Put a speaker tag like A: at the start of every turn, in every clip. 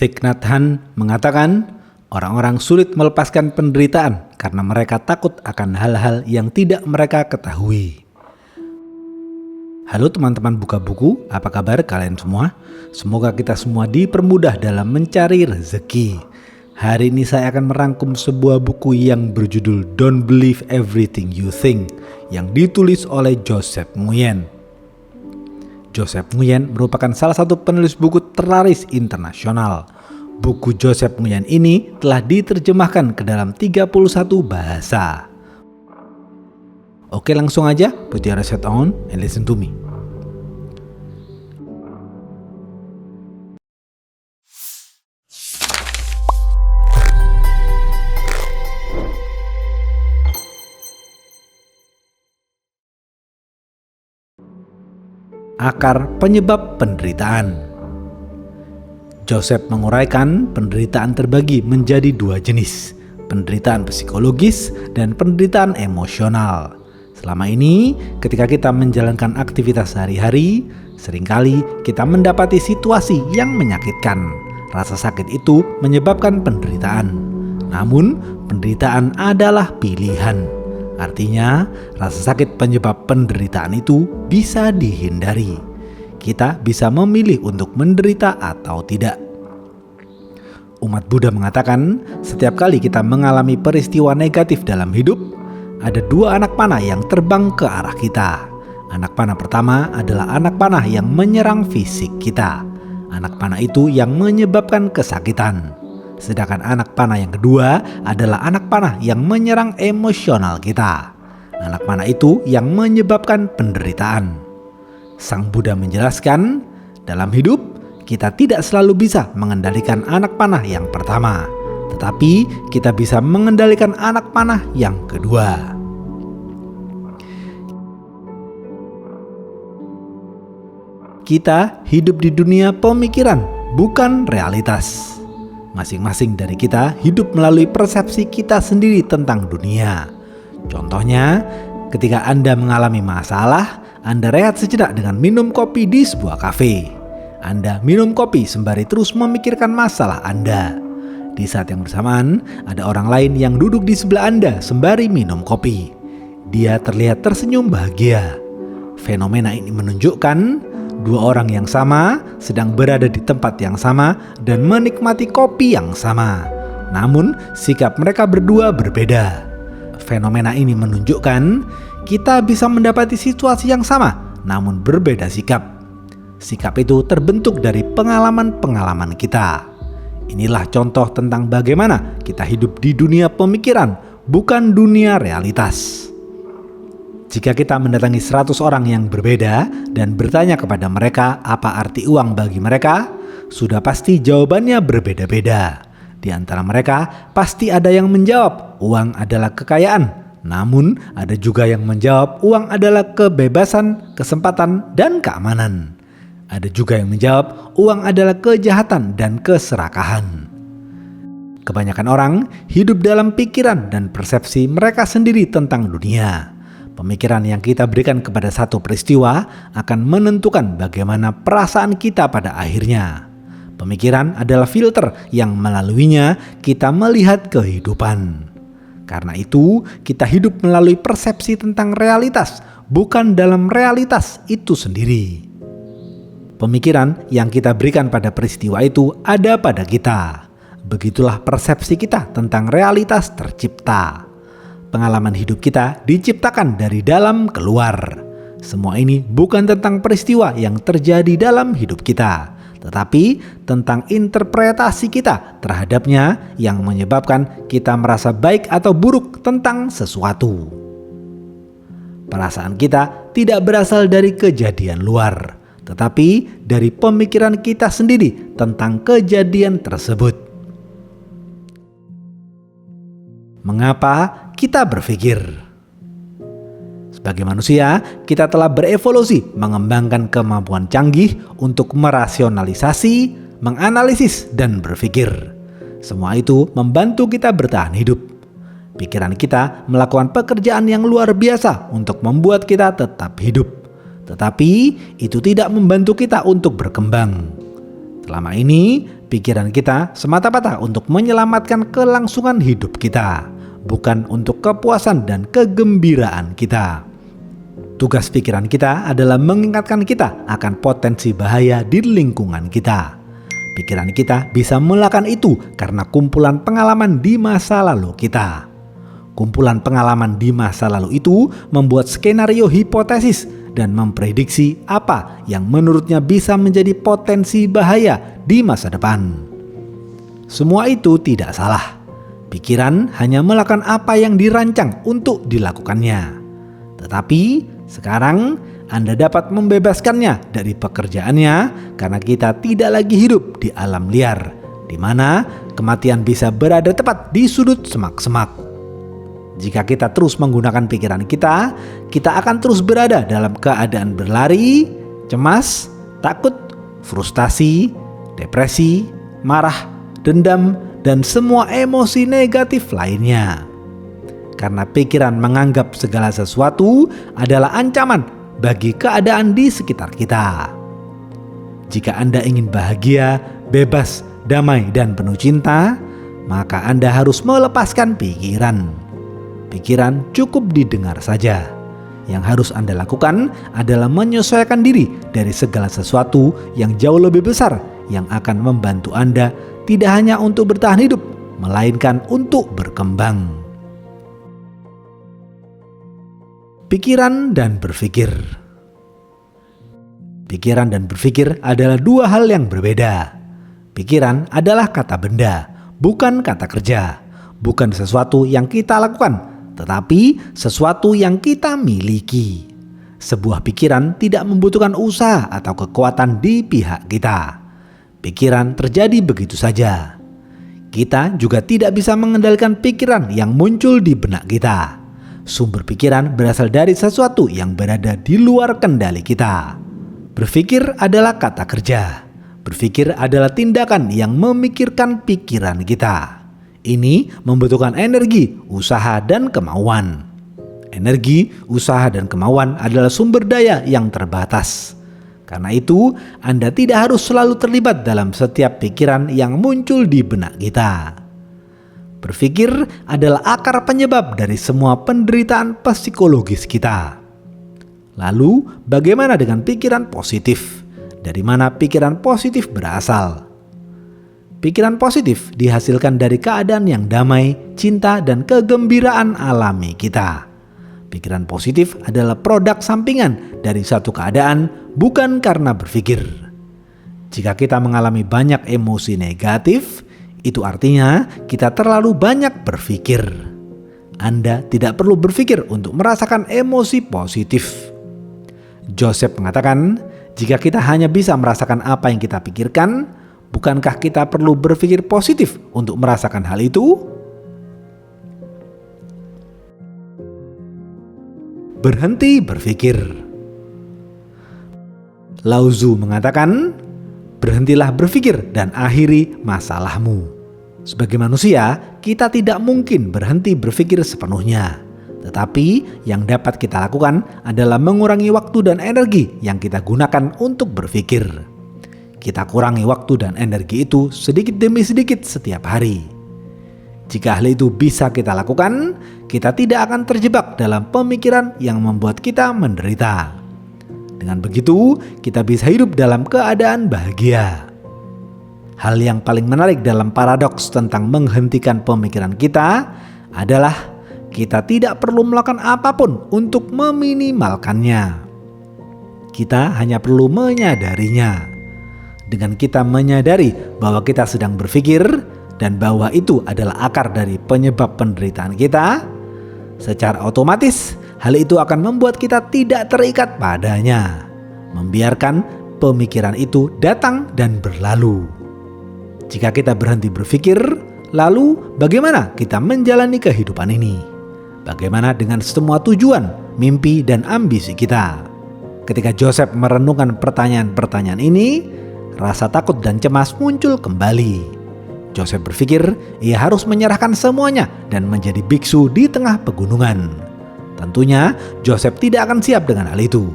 A: Thich Nhat Hanh mengatakan, orang-orang sulit melepaskan penderitaan karena mereka takut akan hal-hal yang tidak mereka ketahui. Halo teman-teman buka buku, apa kabar kalian semua? Semoga kita semua dipermudah dalam mencari rezeki. Hari ini saya akan merangkum sebuah buku yang berjudul Don't Believe Everything You Think, yang ditulis oleh Joseph Nguyen. Joseph Nguyen merupakan salah satu penulis buku terlaris internasional. Buku Joseph Nguyen ini telah diterjemahkan ke dalam 31 bahasa. Oke, langsung aja, put your headset on and listen to me. Akar penyebab penderitaan. Joseph menguraikan penderitaan terbagi menjadi dua jenis, penderitaan psikologis dan penderitaan emosional. Selama ini, ketika kita menjalankan aktivitas sehari-hari, seringkali kita mendapati situasi yang menyakitkan. Rasa sakit itu menyebabkan penderitaan. Namun, penderitaan adalah pilihan. Artinya, rasa sakit penyebab penderitaan itu bisa dihindari. Kita bisa memilih untuk menderita atau tidak. Umat Buddha mengatakan, setiap kali kita mengalami peristiwa negatif dalam hidup, ada dua anak panah yang terbang ke arah kita. Anak panah pertama adalah anak panah yang menyerang fisik kita. Anak panah itu yang menyebabkan kesakitan. Sedangkan anak panah yang kedua adalah anak panah yang menyerang emosional kita. Anak panah itu yang menyebabkan penderitaan. Sang Buddha menjelaskan, dalam hidup kita tidak selalu bisa mengendalikan anak panah yang pertama, tetapi kita bisa mengendalikan anak panah yang kedua. Kita hidup di dunia pemikiran, bukan realitas. Masing-masing dari kita hidup melalui persepsi kita sendiri tentang dunia. Contohnya, ketika Anda mengalami masalah, Anda rehat sejenak dengan minum kopi di sebuah kafe. Anda minum kopi sembari terus memikirkan masalah Anda. Di saat yang bersamaan, ada orang lain yang duduk di sebelah Anda sembari minum kopi. Dia terlihat tersenyum bahagia. Fenomena ini menunjukkan dua orang yang sama sedang berada di tempat yang sama dan menikmati kopi yang sama. Namun, sikap mereka berdua berbeda. Fenomena ini menunjukkan kita bisa mendapati situasi yang sama, namun berbeda sikap. Sikap itu terbentuk dari pengalaman-pengalaman kita. Inilah contoh tentang bagaimana kita hidup di dunia pemikiran, bukan dunia realitas. Jika kita mendatangi 100 orang yang berbeda dan bertanya kepada mereka apa arti uang bagi mereka, sudah pasti jawabannya berbeda-beda. Di antara mereka pasti ada yang menjawab uang adalah kekayaan. Namun ada juga yang menjawab uang adalah kebebasan, kesempatan, dan keamanan. Ada juga yang menjawab uang adalah kejahatan dan keserakahan. Kebanyakan orang hidup dalam pikiran dan persepsi mereka sendiri tentang dunia. Pemikiran yang kita berikan kepada satu peristiwa akan menentukan bagaimana perasaan kita pada akhirnya. Pemikiran adalah filter yang melaluinya kita melihat kehidupan. Karena itu, kita hidup melalui persepsi tentang realitas, bukan dalam realitas itu sendiri. Pemikiran yang kita berikan pada peristiwa itu ada pada kita. Begitulah persepsi kita tentang realitas tercipta. Pengalaman hidup kita diciptakan dari dalam keluar. Semua ini bukan tentang peristiwa yang terjadi dalam hidup kita, tetapi tentang interpretasi kita terhadapnya yang menyebabkan kita merasa baik atau buruk tentang sesuatu. Perasaan kita tidak berasal dari kejadian luar, tetapi dari pemikiran kita sendiri tentang kejadian tersebut. Mengapa kita berpikir? Sebagai manusia, kita telah berevolusi mengembangkan kemampuan canggih untuk merasionalisasi, menganalisis, dan berpikir. Semua itu membantu kita bertahan hidup. Pikiran kita melakukan pekerjaan yang luar biasa untuk membuat kita tetap hidup. Tetapi itu tidak membantu kita untuk berkembang. Selama ini, Pikiran kita semata-mata untuk menyelamatkan kelangsungan hidup kita, bukan untuk kepuasan dan kegembiraan kita. Tugas pikiran kita adalah mengingatkan kita akan potensi bahaya di lingkungan kita. Pikiran kita bisa melakukan itu karena kumpulan pengalaman di masa lalu kita. Kumpulan pengalaman di masa lalu itu membuat skenario hipotesis dan memprediksi apa yang menurutnya bisa menjadi potensi bahaya di masa depan. Semua itu tidak salah. Pikiran hanya melakukan apa yang dirancang untuk dilakukannya. Tetapi sekarang Anda dapat membebaskannya dari pekerjaannya karena kita tidak lagi hidup di alam liar, di mana kematian bisa berada tepat di sudut semak-semak. Jika kita terus menggunakan pikiran kita, kita akan terus berada dalam keadaan berlari, cemas, takut, frustasi, depresi, marah, dendam, dan semua emosi negatif lainnya. Karena pikiran menganggap segala sesuatu adalah ancaman bagi keadaan di sekitar kita. Jika Anda ingin bahagia, bebas, damai, dan penuh cinta, maka Anda harus melepaskan pikiran. Pikiran cukup didengar saja. Yang harus Anda lakukan adalah menyesuaikan diri dari segala sesuatu yang jauh lebih besar yang akan membantu Anda tidak hanya untuk bertahan hidup, melainkan untuk berkembang. Pikiran dan berpikir. Pikiran dan berpikir adalah dua hal yang berbeda. Pikiran adalah kata benda, bukan kata kerja. Bukan sesuatu yang kita lakukan, tetapi sesuatu yang kita miliki. Sebuah pikiran tidak membutuhkan usaha atau kekuatan di pihak kita. Pikiran terjadi begitu saja. Kita juga tidak bisa mengendalikan pikiran yang muncul di benak kita. Sumber pikiran berasal dari sesuatu yang berada di luar kendali kita. Berpikir adalah kata kerja. Berpikir adalah tindakan yang memikirkan pikiran kita. Ini membutuhkan energi, usaha, dan kemauan. Energi, usaha, dan kemauan adalah sumber daya yang terbatas. Karena itu, Anda tidak harus selalu terlibat dalam setiap pikiran yang muncul di benak kita. Berpikir adalah akar penyebab dari semua penderitaan psikologis kita. Lalu, bagaimana dengan pikiran positif? Dari mana pikiran positif berasal? Pikiran positif dihasilkan dari keadaan yang damai, cinta, dan kegembiraan alami kita. Pikiran positif adalah produk sampingan dari satu keadaan, bukan karena berpikir. Jika kita mengalami banyak emosi negatif, itu artinya kita terlalu banyak berpikir. Anda tidak perlu berpikir untuk merasakan emosi positif. Joseph mengatakan, jika kita hanya bisa merasakan apa yang kita pikirkan, bukankah kita perlu berpikir positif untuk merasakan hal itu? Berhenti berpikir. Lao Tzu mengatakan, berhentilah berpikir dan akhiri masalahmu. Sebagai manusia, kita tidak mungkin berhenti berpikir sepenuhnya. Tetapi yang dapat kita lakukan adalah mengurangi waktu dan energi yang kita gunakan untuk berpikir. Kita kurangi waktu dan energi itu sedikit demi sedikit setiap hari. Jika hal itu bisa kita lakukan, kita tidak akan terjebak dalam pemikiran yang membuat kita menderita. Dengan begitu, kita bisa hidup dalam keadaan bahagia. Hal yang paling menarik dalam paradoks tentang menghentikan pemikiran kita adalah kita tidak perlu melakukan apapun untuk meminimalkannya. Kita hanya perlu menyadarinya. Dengan kita menyadari bahwa kita sedang berpikir dan bahwa itu adalah akar dari penyebab penderitaan kita, secara otomatis hal itu akan membuat kita tidak terikat padanya, membiarkan pemikiran itu datang dan berlalu. Jika kita berhenti berpikir, lalu bagaimana kita menjalani kehidupan ini? Bagaimana dengan semua tujuan, mimpi, dan ambisi kita? Ketika Joseph merenungkan pertanyaan-pertanyaan ini, rasa takut dan cemas muncul kembali. Joseph berpikir ia harus menyerahkan semuanya dan menjadi biksu di tengah pegunungan. Tentunya Joseph tidak akan siap dengan hal itu.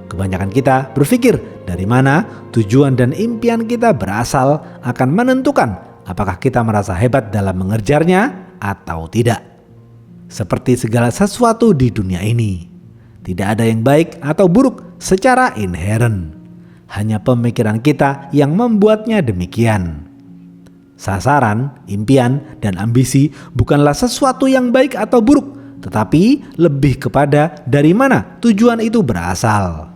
A: Kebanyakan kita berpikir Dari mana tujuan dan impian kita berasal akan menentukan apakah kita merasa hebat dalam mengejarnya atau tidak. Seperti segala sesuatu di dunia ini, tidak ada yang baik atau buruk secara inheren. Hanya pemikiran kita yang membuatnya demikian. Sasaran, impian, dan ambisi bukanlah sesuatu yang baik atau buruk, tetapi lebih kepada dari mana tujuan itu berasal.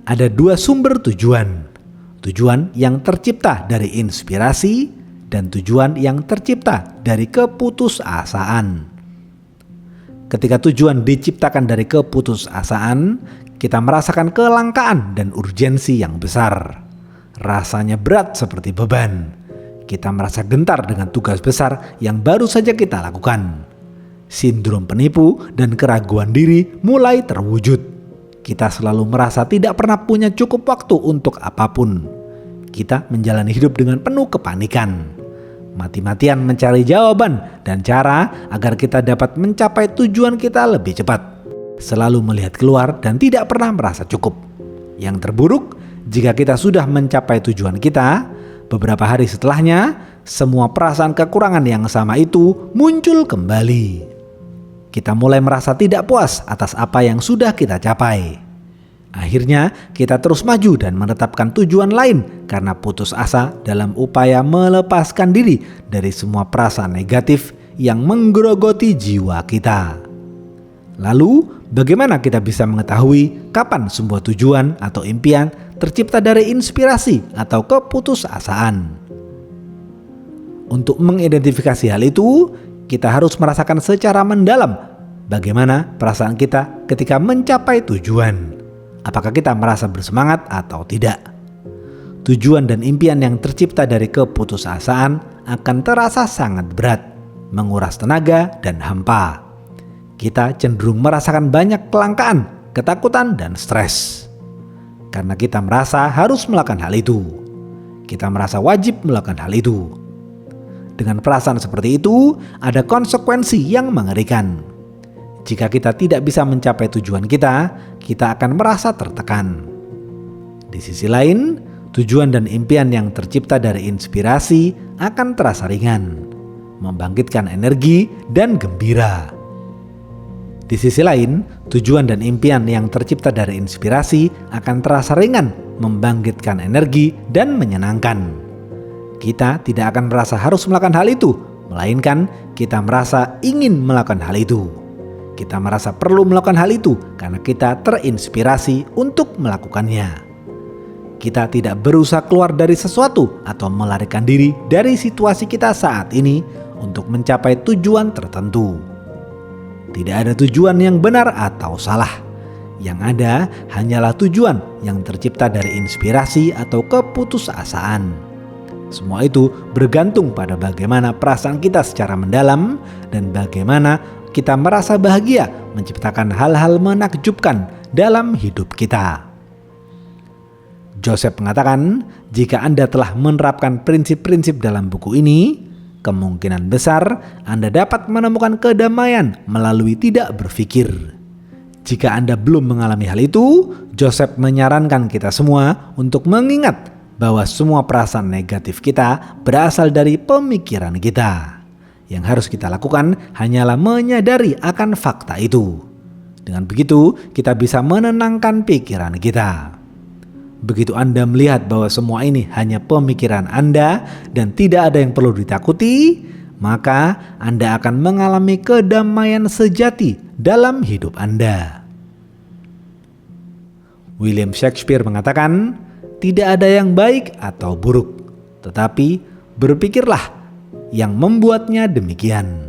A: Ada dua sumber tujuan. Tujuan yang tercipta dari inspirasi dan tujuan yang tercipta dari keputusasaan. Ketika tujuan diciptakan dari keputusasaan, kita merasakan kelangkaan dan urgensi yang besar. Rasanya berat seperti beban. Kita merasa gentar dengan tugas besar yang baru saja kita lakukan. Sindrom penipu dan keraguan diri mulai terwujud. Kita selalu merasa tidak pernah punya cukup waktu untuk apapun. Kita menjalani hidup dengan penuh kepanikan. Mati-matian mencari jawaban dan cara agar kita dapat mencapai tujuan kita lebih cepat. Selalu melihat keluar dan tidak pernah merasa cukup. Yang terburuk, jika kita sudah mencapai tujuan kita, beberapa hari setelahnya, semua perasaan kekurangan yang sama itu muncul kembali. Kita mulai merasa tidak puas atas apa yang sudah kita capai. Akhirnya, kita terus maju dan menetapkan tujuan lain karena putus asa dalam upaya melepaskan diri dari semua perasaan negatif yang menggerogoti jiwa kita. Lalu, bagaimana kita bisa mengetahui kapan sebuah tujuan atau impian tercipta dari inspirasi atau keputusasaan? Untuk mengidentifikasi hal itu, kita harus merasakan secara mendalam bagaimana perasaan kita ketika mencapai tujuan. Apakah kita merasa bersemangat atau tidak? Tujuan dan impian yang tercipta dari keputusasaan akan terasa sangat berat, menguras tenaga dan hampa. Kita cenderung merasakan banyak kelangkaan, ketakutan, dan stres. Karena kita merasa harus melakukan hal itu. Kita merasa wajib melakukan hal itu. Dengan perasaan seperti itu, ada konsekuensi yang mengerikan. Jika kita tidak bisa mencapai tujuan kita akan merasa tertekan. Di sisi lain, tujuan dan impian yang tercipta dari inspirasi akan terasa ringan, membangkitkan energi dan gembira. Di sisi lain, tujuan dan impian yang tercipta dari inspirasi akan terasa ringan, membangkitkan energi, dan menyenangkan. Kita tidak akan merasa harus melakukan hal itu, melainkan kita merasa ingin melakukan hal itu. Kita merasa perlu melakukan hal itu karena kita terinspirasi untuk melakukannya. Kita tidak berusaha keluar dari sesuatu atau melarikan diri dari situasi kita saat ini untuk mencapai tujuan tertentu. Tidak ada tujuan yang benar atau salah. Yang ada hanyalah tujuan yang tercipta dari inspirasi atau keputusasaan. Semua itu bergantung pada bagaimana perasaan kita secara mendalam dan bagaimana kita merasa bahagia menciptakan hal-hal menakjubkan dalam hidup kita. Joseph mengatakan, jika Anda telah menerapkan prinsip-prinsip dalam buku ini, kemungkinan besar Anda dapat menemukan kedamaian melalui tidak berpikir. Jika Anda belum mengalami hal itu, Joseph menyarankan kita semua untuk mengingat bahwa semua perasaan negatif kita berasal dari pemikiran kita. Yang harus kita lakukan hanyalah menyadari akan fakta itu. Dengan begitu, kita bisa menenangkan pikiran kita. Begitu Anda melihat bahwa semua ini hanya pemikiran Anda dan tidak ada yang perlu ditakuti, maka Anda akan mengalami kedamaian sejati dalam hidup Anda. William Shakespeare mengatakan, tidak ada yang baik atau buruk, tetapi berpikirlah yang membuatnya demikian.